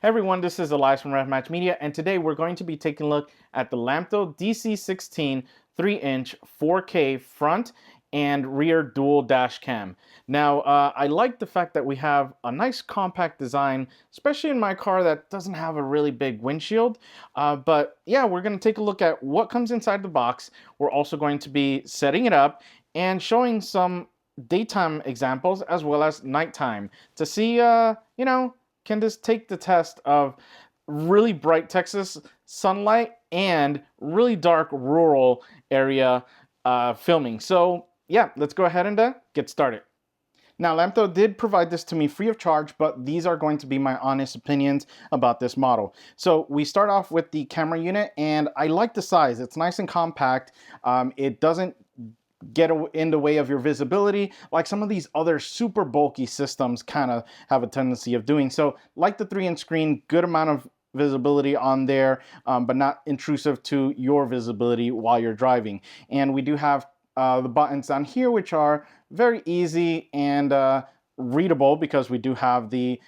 Hey everyone, this is Elias from Match Media, and today we're going to be taking a look at the Lamtto DC16 3-inch 4K front and rear dual dash cam. Now, I like the fact that we have a nice compact design, especially in my car that doesn't have a really big windshield. But yeah, we're going to take a look at what comes inside the box. We're also going to be setting it up and showing some daytime examples as well as nighttime to see, can this take the test of really bright Texas sunlight and really dark rural area filming? So yeah, let's go ahead and get started. Now, Lamtto did provide this to me free of charge, but these are going to be my honest opinions about this model. So we start off with the camera unit, and I like the size. It's nice and compact. It doesn't get in the way of your visibility like some of these other super bulky systems kind of have a tendency of doing. So like the 3-inch screen, good amount of visibility on there, but not intrusive to your visibility while you're driving. And we do have the buttons down here, which are very easy and readable because we do have the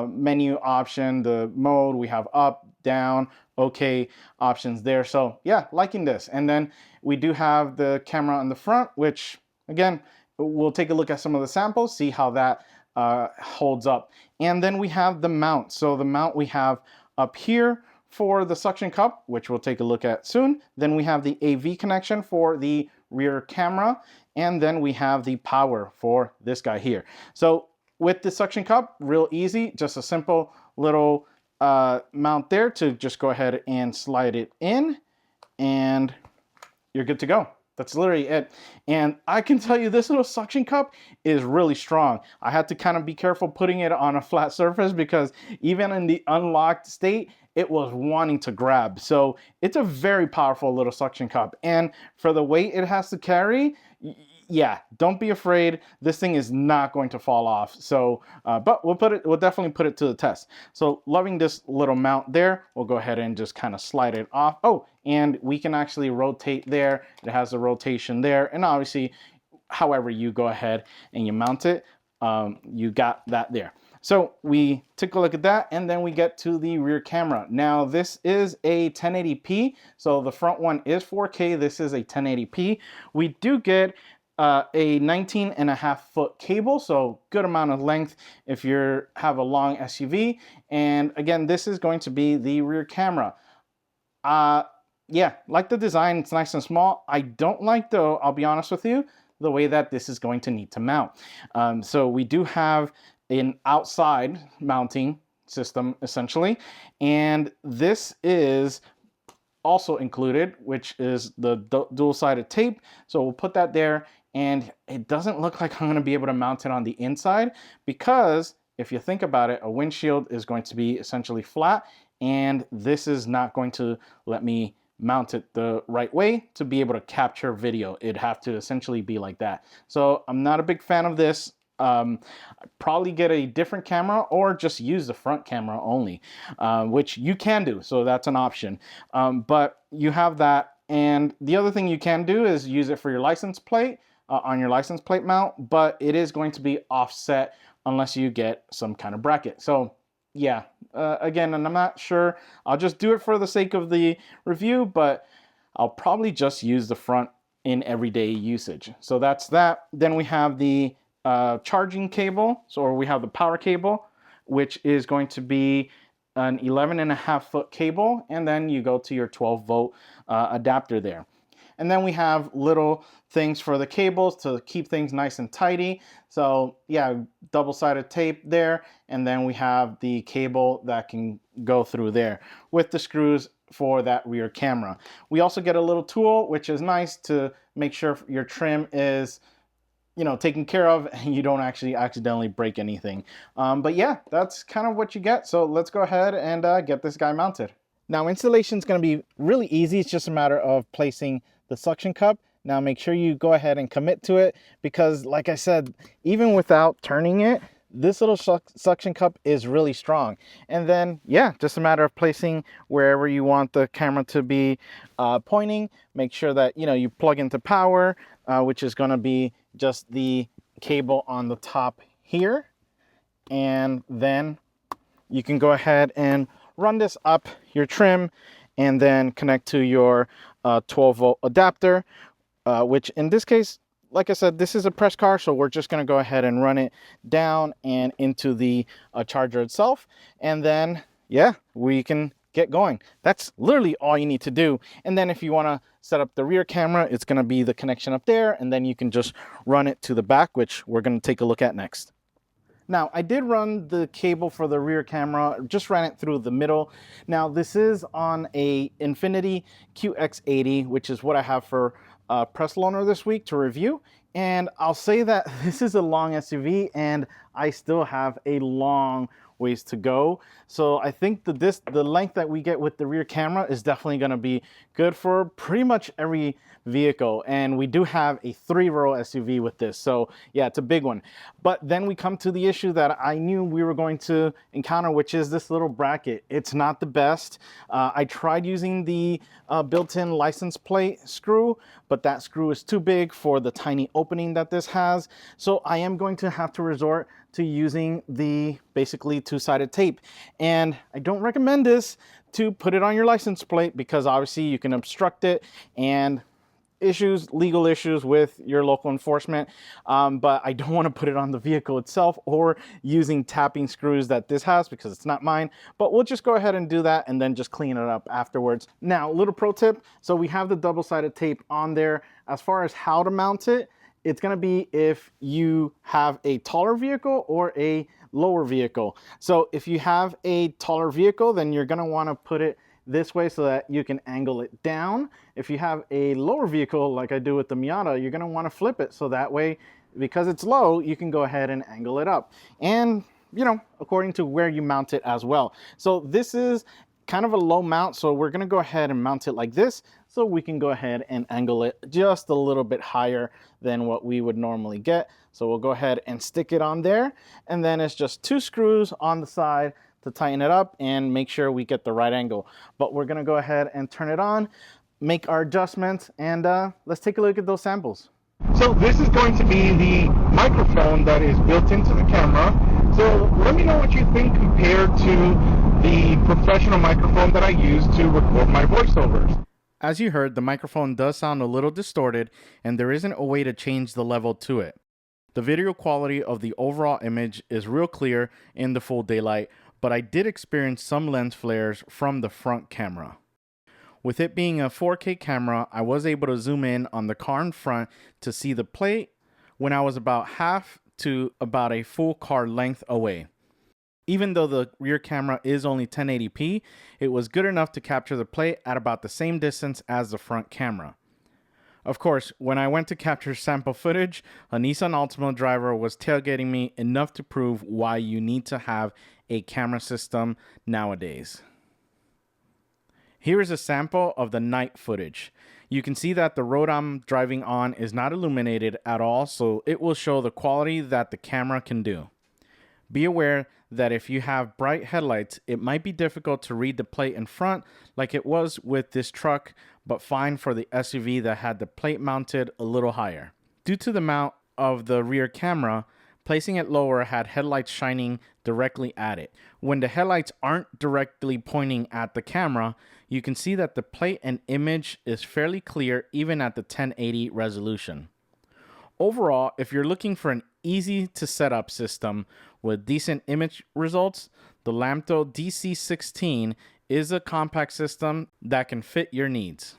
menu option, the mode, we have up, down, okay options there. So yeah, liking this. And then we do have the camera on the front, which again, we'll take a look at some of the samples, see how that holds up. And then we have the mount. So the mount we have up here for the suction cup, which we'll take a look at soon. Then we have the AV connection for the rear camera. And then we have the power for this guy here. So with the suction cup, real easy, just a simple little mount there to just go ahead and slide it in and you're good to go. That's literally it. And I can tell you this little suction cup is really strong. I had to kind of be careful putting it on a flat surface because even in the unlocked state, it was wanting to grab. So it's a very powerful little suction cup. And for the weight it has to carry, yeah, don't be afraid. This thing is not going to fall off. So, but we'll definitely put it to the test. So loving this little mount there. We'll go ahead and just kind of slide it off. Oh, and we can actually rotate there. It has a rotation there. And obviously, however you go ahead and you mount it, you got that there. So we take a look at that, and then we get to the rear camera. Now this is a 1080p, so the front one is 4K. This is a 1080p. We do get a 19.5-foot cable, so good amount of length if you have a long SUV. And again, this is going to be the rear camera. Yeah, like the design, it's nice and small. I don't like, though, I'll be honest with you, the way that this is going to need to mount. So we do have an outside mounting system essentially, and this is also included, which is the dual-sided tape. So we'll put that there, and it doesn't look like I'm going to be able to mount it on the inside because if you think about it, a windshield is going to be essentially flat, and this is not going to let me mount it the right way to be able to capture video. It'd have to essentially be like that. So I'm not a big fan of this. Probably get a different camera or just use the front camera only, which you can do, so that's an option. But you have that, and the other thing you can do is use it for your license plate, on your license plate mount, but it is going to be offset unless you get some kind of bracket. So yeah, again, and I'm not sure, I'll just do it for the sake of the review, but I'll probably just use the front in everyday usage. So that's that. Then we have the charging cable, so we have the power cable, which is going to be an 11.5-foot cable, and then you go to your 12-volt adapter there. And then we have little things for the cables to keep things nice and tidy. So yeah, double-sided tape there, and then we have the cable that can go through there with the screws for that rear camera. We also get a little tool, which is nice to make sure your trim is taken care of and you don't actually accidentally break anything. But yeah, that's kind of what you get. So let's go ahead and get this guy mounted. Now installation is going to be really easy. It's just a matter of placing the suction cup. Now make sure you go ahead and commit to it because like I said, even without turning it, this little suction cup is really strong. And then yeah, just a matter of placing wherever you want the camera to be pointing. Make sure that you plug into power, which is going to be just the cable on the top here, and then you can go ahead and run this up your trim and then connect to your 12-volt adapter, which in this case, like I said, this is a press car, so we're just going to go ahead and run it down and into the charger itself. And then, yeah, we can get going. That's literally all you need to do. And then if you want to set up the rear camera, it's going to be the connection up there, and then you can just run it to the back, which we're going to take a look at next. Now, I did run the cable for the rear camera, just ran it through the middle. Now, this is on a Infinity QX80, which is what I have for press loaner this week to review. And I'll say that this is a long SUV and I still have a long ways to go. So I think the length that we get with the rear camera is definitely going to be good for pretty much every vehicle. And we do have a 3-row SUV with this, so yeah, it's a big one. But then we come to the issue that I knew we were going to encounter, which is this little bracket. It's not the best. I tried using the built-in license plate screw, but that screw is too big for the tiny opening that this has. So I am going to have to resort to using the basically two-sided tape. And I don't recommend this to put it on your license plate because obviously you can obstruct it and legal issues with your local enforcement, but I don't want to put it on the vehicle itself or using tapping screws that this has because it's not mine. But we'll just go ahead and do that and then just clean it up afterwards. Now, little pro tip, so we have the double-sided tape on there. As far as how to mount it, it's going to be if you have a taller vehicle or a lower vehicle. So if you have a taller vehicle, then you're going to want to put it this way so that you can angle it down. If you have a lower vehicle, like I do with the Miata, you're going to want to flip it so that way, because it's low, you can go ahead and angle it up. And, you know, according to where you mount it as well. So this is kind of a low mount, so we're going to go ahead and mount it like this so we can go ahead and angle it just a little bit higher than what we would normally get. So we'll go ahead and stick it on there, and then it's just 2 screws on the side to tighten it up and make sure we get the right angle. But we're gonna go ahead and turn it on, make our adjustments, and let's take a look at those samples. So this is going to be the microphone that is built into the camera. So let me know what you think compared to the professional microphone that I use to record my voiceovers. As you heard, the microphone does sound a little distorted, and there isn't a way to change the level to it. The video quality of the overall image is real clear in the full daylight, but I did experience some lens flares from the front camera. With it being a 4K camera, I was able to zoom in on the car in front to see the plate when I was about half to about a full car length away. Even though the rear camera is only 1080p, it was good enough to capture the plate at about the same distance as the front camera. Of course, when I went to capture sample footage, a Nissan Altima driver was tailgating me enough to prove why you need to have a camera system nowadays. Here is a sample of the night footage. You can see that the road I'm driving on is not illuminated at all, so it will show the quality that the camera can do. Be aware that if you have bright headlights, it might be difficult to read the plate in front like it was with this truck, but fine for the SUV that had the plate mounted a little higher. Due to the mount of the rear camera, placing it lower had headlights shining directly at it. When the headlights aren't directly pointing at the camera, you can see that the plate and image is fairly clear even at the 1080 resolution. Overall, if you're looking for an easy to set up system with decent image results, the Lamtto DC16 is a compact system that can fit your needs.